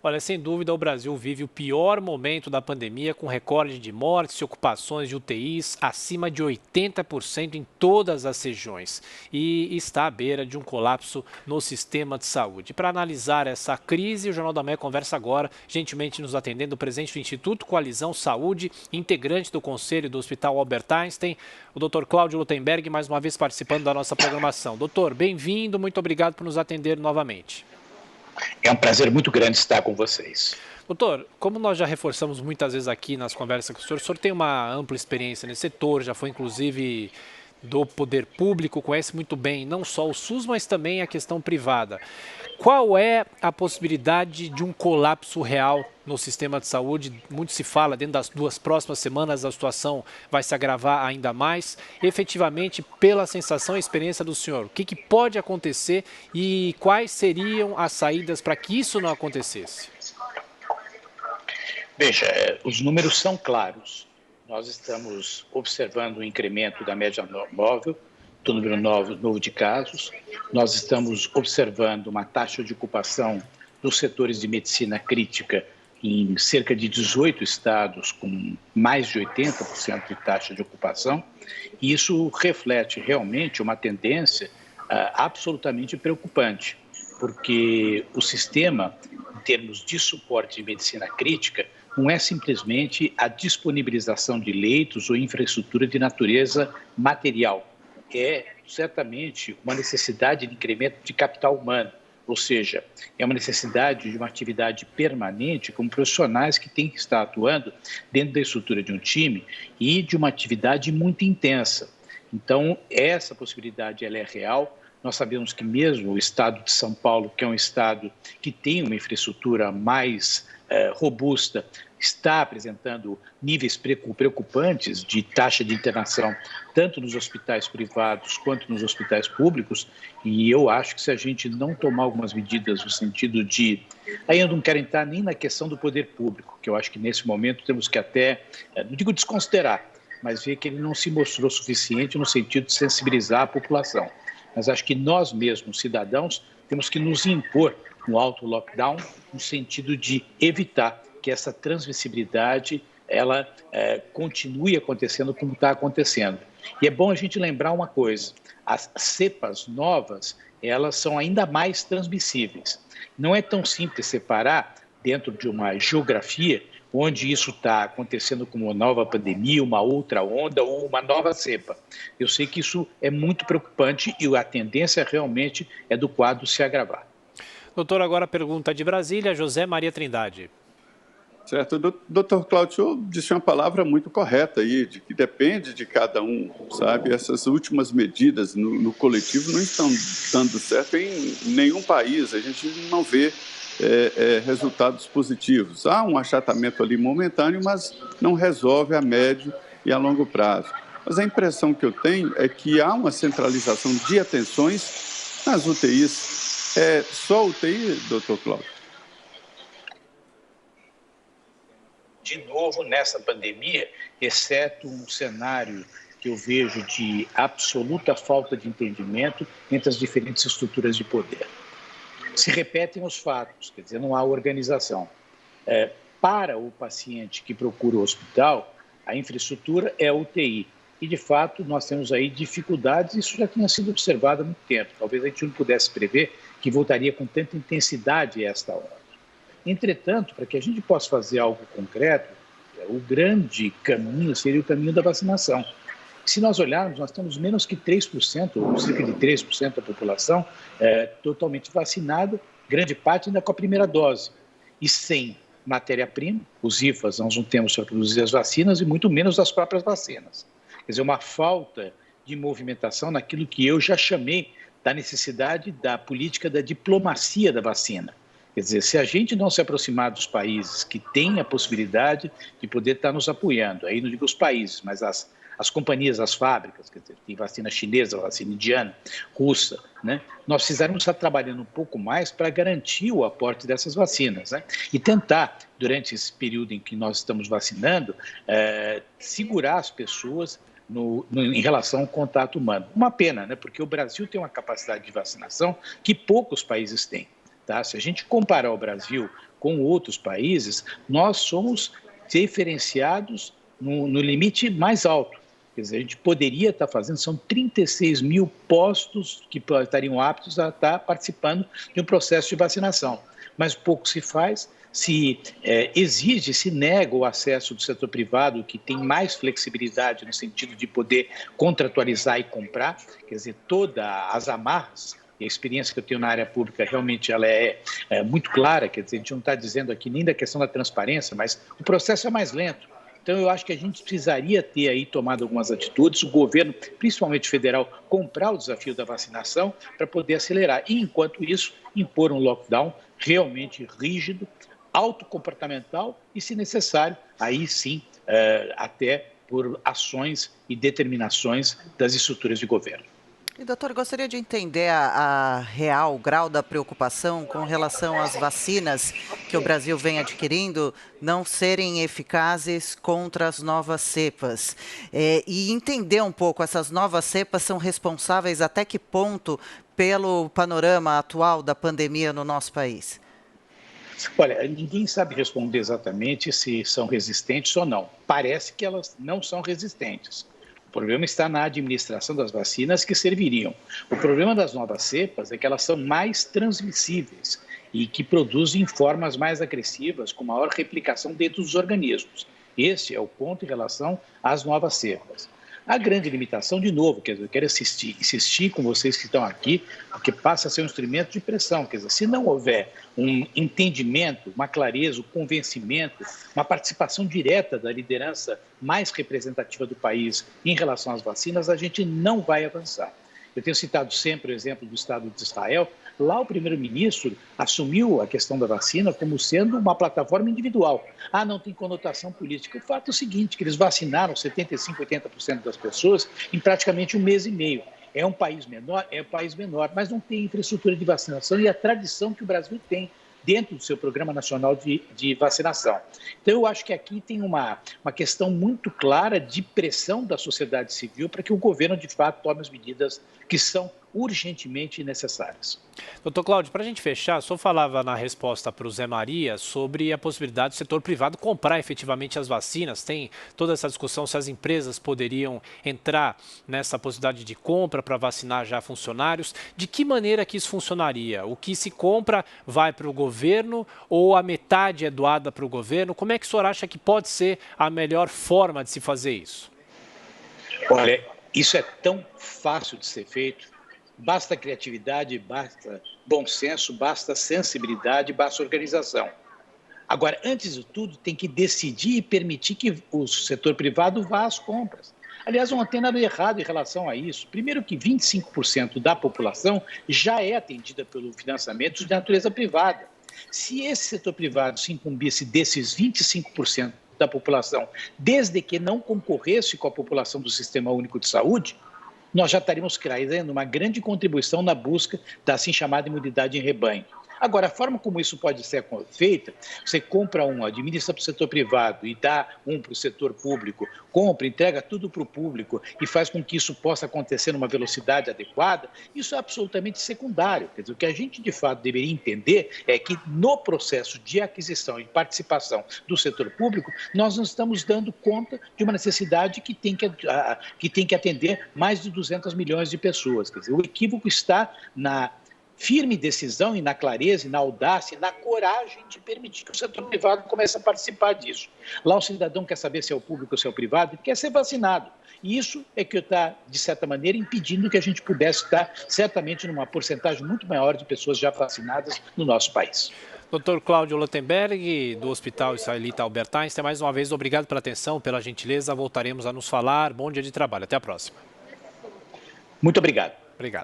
Olha, sem dúvida, o Brasil vive o pior momento da pandemia, com recorde de mortes e ocupações de UTIs acima de 80% em todas as regiões, e está à beira de um colapso no sistema de saúde. Para analisar essa crise, o Jornal da Manhã conversa agora, gentilmente nos atendendo, o presidente do Instituto Coalizão Saúde, integrante do Conselho do Hospital Albert Einstein, o Dr. Cláudio Lutemberg, mais uma vez participando da nossa programação. Doutor, bem-vindo, muito obrigado por nos atender novamente. É um prazer muito grande estar com vocês. Doutor, como nós já reforçamos muitas vezes aqui nas conversas com o senhor tem uma ampla experiência nesse setor, já foi inclusive do poder público, conhece muito bem não só o SUS, mas também a questão privada. Qual é a possibilidade de um colapso real no sistema de saúde? Muito se fala, dentro das 2 próximas semanas a situação vai se agravar ainda mais. Efetivamente, pela sensação e experiência do senhor, o que pode acontecer e quais seriam as saídas para que isso não acontecesse? Veja, os números são claros. Nós estamos observando o incremento da média móvel, do número novo de casos. Nós estamos observando uma taxa de ocupação dos setores de medicina crítica em cerca de 18 estados, com mais de 80% de taxa de ocupação. E isso reflete realmente uma tendência absolutamente preocupante, porque o sistema, em termos de suporte de medicina crítica, não é simplesmente a disponibilização de leitos ou infraestrutura de natureza material. É certamente uma necessidade de incremento de capital humano, ou seja, é uma necessidade de uma atividade permanente com profissionais que têm que estar atuando dentro da estrutura de um time e de uma atividade muito intensa. Então, essa possibilidade ela é real. Nós sabemos que mesmo o estado de São Paulo, que é um estado que tem uma infraestrutura mais robusta, está apresentando níveis preocupantes de taxa de internação, tanto nos hospitais privados quanto nos hospitais públicos, e eu acho que se a gente não tomar algumas medidas no sentido de... Aí eu não quero entrar nem na questão do poder público, que eu acho que nesse momento temos que até, não digo desconsiderar, mas ver que ele não se mostrou suficiente no sentido de sensibilizar a população. Mas acho que nós mesmos, cidadãos, temos que nos impor no auto-lockdown, no sentido de evitar que essa transmissibilidade ela continue acontecendo como está acontecendo. E é bom a gente lembrar uma coisa, as cepas novas, elas são ainda mais transmissíveis. Não é tão simples separar dentro de uma geografia onde isso está acontecendo como uma nova pandemia, uma outra onda ou uma nova cepa. Eu sei que isso é muito preocupante e a tendência realmente é do quadro se agravar. Doutor, agora a pergunta de Brasília, José Maria Trindade. Certo, doutor Cláudio, o senhor disse uma palavra muito correta aí, de que depende de cada um, sabe? Essas últimas medidas no coletivo não estão dando certo em nenhum país, a gente não vê resultados positivos. Há um achatamento ali momentâneo, mas não resolve a médio e a longo prazo. Mas a impressão que eu tenho é que há uma centralização de atenções nas UTIs. É só UTI, doutor Cláudio? De novo, nessa pandemia, exceto um cenário que eu vejo de absoluta falta de entendimento entre as diferentes estruturas de poder. Se repetem os fatos, quer dizer, não há organização. Para o paciente que procura o hospital, a infraestrutura é a UTI. E, de fato, nós temos aí dificuldades, isso já tinha sido observado há muito tempo. Talvez a gente não pudesse prever que voltaria com tanta intensidade a esta hora. Entretanto, para que a gente possa fazer algo concreto, o grande caminho seria o caminho da vacinação. Se nós olharmos, nós temos menos que 3%, ou cerca de 3% da população totalmente vacinada, grande parte ainda com a primeira dose. E sem matéria-prima, os IFAs, nós não temos para produzir as vacinas e muito menos as próprias vacinas. Quer dizer, uma falta de movimentação naquilo que eu já chamei da necessidade da política da diplomacia da vacina. Quer dizer, se a gente não se aproximar dos países que têm a possibilidade de poder estar nos apoiando, aí não digo os países, mas as companhias, as fábricas, quer dizer, tem vacina chinesa, vacina indiana, russa, né? Nós precisamos estar trabalhando um pouco mais para garantir o aporte dessas vacinas, né? E tentar, durante esse período em que nós estamos vacinando, segurar as pessoas em relação ao contato humano. Uma pena, né? Porque o Brasil tem uma capacidade de vacinação que poucos países têm. Tá? Se a gente comparar o Brasil com outros países, nós somos diferenciados no limite mais alto. Quer dizer, a gente poderia estar fazendo, são 36 mil postos que estariam aptos a estar participando de um processo de vacinação. Mas pouco se faz, se exige, se nega o acesso do setor privado, que tem mais flexibilidade no sentido de poder contratualizar e comprar, quer dizer, todas as amarras. E a experiência que eu tenho na área pública realmente ela é muito clara, quer dizer, a gente não está dizendo aqui nem da questão da transparência, mas o processo é mais lento. Então, eu acho que a gente precisaria ter aí tomado algumas atitudes, o governo, principalmente federal, comprar o desafio da vacinação para poder acelerar. E, enquanto isso, impor um lockdown realmente rígido, autocomportamental e, se necessário, aí sim, até por ações e determinações das estruturas de governo. E, doutor, gostaria de entender a real grau da preocupação com relação às vacinas que o Brasil vem adquirindo não serem eficazes contra as novas cepas. E entender um pouco, essas novas cepas são responsáveis até que ponto pelo panorama atual da pandemia no nosso país? Olha, ninguém sabe responder exatamente se são resistentes ou não. Parece que elas não são resistentes. O problema está na administração das vacinas que serviriam. O problema das novas cepas é que elas são mais transmissíveis e que produzem formas mais agressivas, com maior replicação dentro dos organismos. Esse é o ponto em relação às novas cepas. A grande limitação, de novo, quer dizer, eu quero insistir com vocês que estão aqui, porque passa a ser um instrumento de pressão. Quer dizer, se não houver um entendimento, uma clareza, um convencimento, uma participação direta da liderança mais representativa do país em relação às vacinas, a gente não vai avançar. Eu tenho citado sempre o exemplo do Estado de Israel. Lá o primeiro-ministro assumiu a questão da vacina como sendo uma plataforma individual. Não tem conotação política. O fato é o seguinte, que eles vacinaram 75%, 80% das pessoas em praticamente um mês e meio. É um país menor, mas não tem infraestrutura de vacinação e a tradição que o Brasil tem dentro do seu Programa Nacional de Vacinação. Então, eu acho que aqui tem uma questão muito clara de pressão da sociedade civil para que o governo, de fato, tome as medidas que são urgentemente necessárias. Doutor Cláudio, para a gente fechar, o senhor falava na resposta para o Zé Maria sobre a possibilidade do setor privado comprar efetivamente as vacinas. Tem toda essa discussão se as empresas poderiam entrar nessa possibilidade de compra para vacinar já funcionários. De que maneira que isso funcionaria? O que se compra vai para o governo ou a metade é doada para o governo? Como é que o senhor acha que pode ser a melhor forma de se fazer isso? Olha, isso é tão fácil de ser feito. Basta criatividade, basta bom senso, basta sensibilidade, basta organização. Agora, antes de tudo, tem que decidir e permitir que o setor privado vá às compras. Aliás, não tem nada errado em relação a isso. Primeiro que 25% da população já é atendida pelo financiamento de natureza privada. Se esse setor privado se incumbisse desses 25% da população, desde que não concorresse com a população do Sistema Único de Saúde, nós já estaríamos trazendo uma grande contribuição na busca da assim chamada imunidade em rebanho. Agora, a forma como isso pode ser feita, você compra administra para o setor privado e dá para o setor público, compra, entrega tudo para o público e faz com que isso possa acontecer numa velocidade adequada, isso é absolutamente secundário. Quer dizer, o que a gente, de fato, deveria entender é que no processo de aquisição e participação do setor público, nós não estamos dando conta de uma necessidade que tem que atender mais de 200 milhões de pessoas. Quer dizer, o equívoco está na firme decisão e na clareza e na audácia e na coragem de permitir que o setor privado comece a participar disso. Lá o cidadão quer saber se é o público ou se é o privado, ele quer ser vacinado. E isso é que está, de certa maneira, impedindo que a gente pudesse estar, certamente, numa porcentagem muito maior de pessoas já vacinadas no nosso país. Dr. Cláudio Lottenberg, do Hospital Israelita Albert Einstein, mais uma vez, obrigado pela atenção, pela gentileza. Voltaremos a nos falar. Bom dia de trabalho. Até a próxima. Muito obrigado.